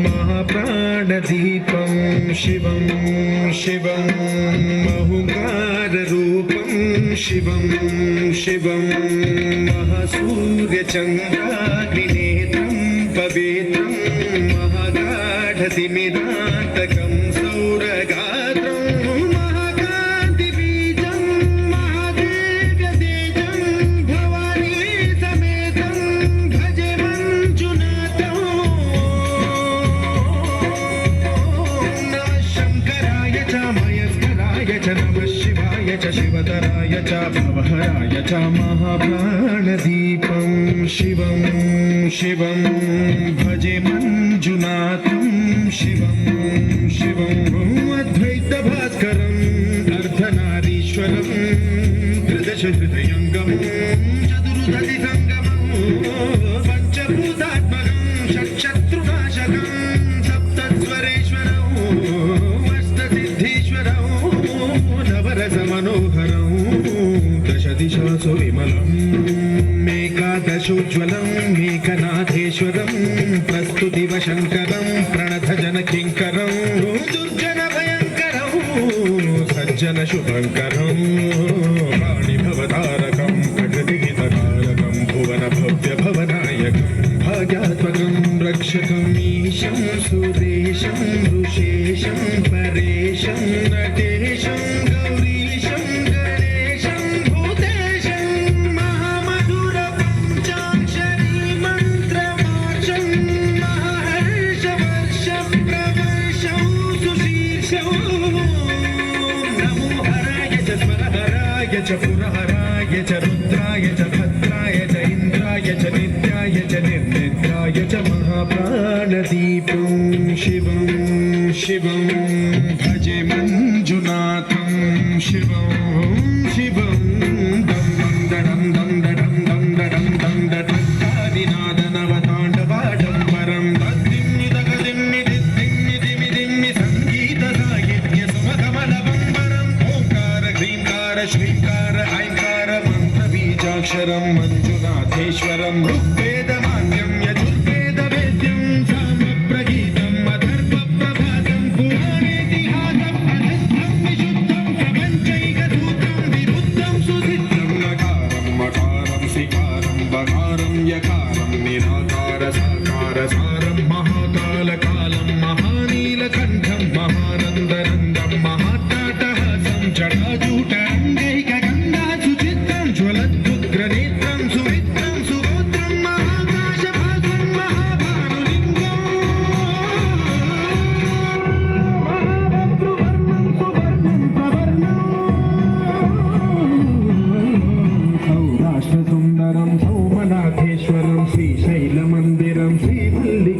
महाप्राणदीपं शिवं शिवं महुकाररूपं शिवं शिवं महासूर्यचन्द्राग्निनेत्रं पवित्रं महागाढतिमिरान्तकं सौरगात्रं महाकान्तिबीजं महादेव्यतेजं भवानी समेतं भजे मञ्जुनाथं। नमः शङ्कराय च मयस्कराय च नमः शिवाय च शिवतराय च भवहराय च महाप्राणदीपं शिवं शिवं भजे मञ्जुनाथं शिवं शिवं अद्वैतभास्करम् अर्धनारीश्वरं त्रिदशहृदयङ्गं चतुर्दधिसङ्गमं पञ्चभूतात्मकं षट्शत्रुनाशकं सप्तस्वरेश्वरं अष्टसिद्धीश्वरं नवरसमनोहरं दशदिशासु विमलं मेकादशोज्ज्वलं मेकनाथेश्वरं प्रस्तुतिवशङ्करं प्रणतजनकिङ्करं दुर्जनभयङ्करं सज्जनशुभङ्करं वाणिभवतारकं प्रकृतिहितकारकं भुवनभव्यभवनायकं भाग्यात्मकं रक्षकम् ईशं सुरेशं ऋषेशं परेशं नटेशं गौरीशं गणेशं भूतेशं महामधुरपञ्चाक्षरी मन्त्रमार्षं महर्षवर्षप्रवर्षं सुशीर्षं नमो हराय च स्मरहराय च पुरहराय च रुद्राय च भद्राय च इन्द्राय च नित्याय च निर्निद्राय च महाप्राणदीपं शिवं शिवं भजे मञ्जुनाथं शिवं शिवं दं दं दं दं दं दं दं दं तादिनादनवताण्डवाडम्बरं तद्दिम्मि तगदिम्मि दिद्दिम्मि दिमि दिम्मि सङ्गीतसाहित्यसुमकमलबम्बरम् ओङ्कार ह्रीङ्कार श्रीङ्कार ऐङ्कार मन्त्रबीजाक्षरं मञ्जुनाथेश्वरं ऋग्वेदमान्यं यजुर्वेदवेद्यं सामप्रगीतम् अथर्वप्रभातं पुराणेतिहासम् अनद्धं विशुद्धं प्रपञ्चैकसूत्रं विरुद्धं सुसिद्धं नकारं मकारं सिकारं बकारं यकारं निराकार साकार सारं महाकालकालं महानीलकण्ठं महानन्दनन्दं महाट्टाटहासं जटाजूटरङ्गैकगन्धासुचित्रं ज्वलद्रुद्रनेत्रं सुमित्रं सुगोत्रं महाकाशभागं महाभानुलिङ्गं महाभद्रुवर्णं सुवर्णं प्रवर्णं सौराष्ट्रसुन्दरं सौमनाथेश्वरं श्रीशैलमन्दिरं श्रीवल्ली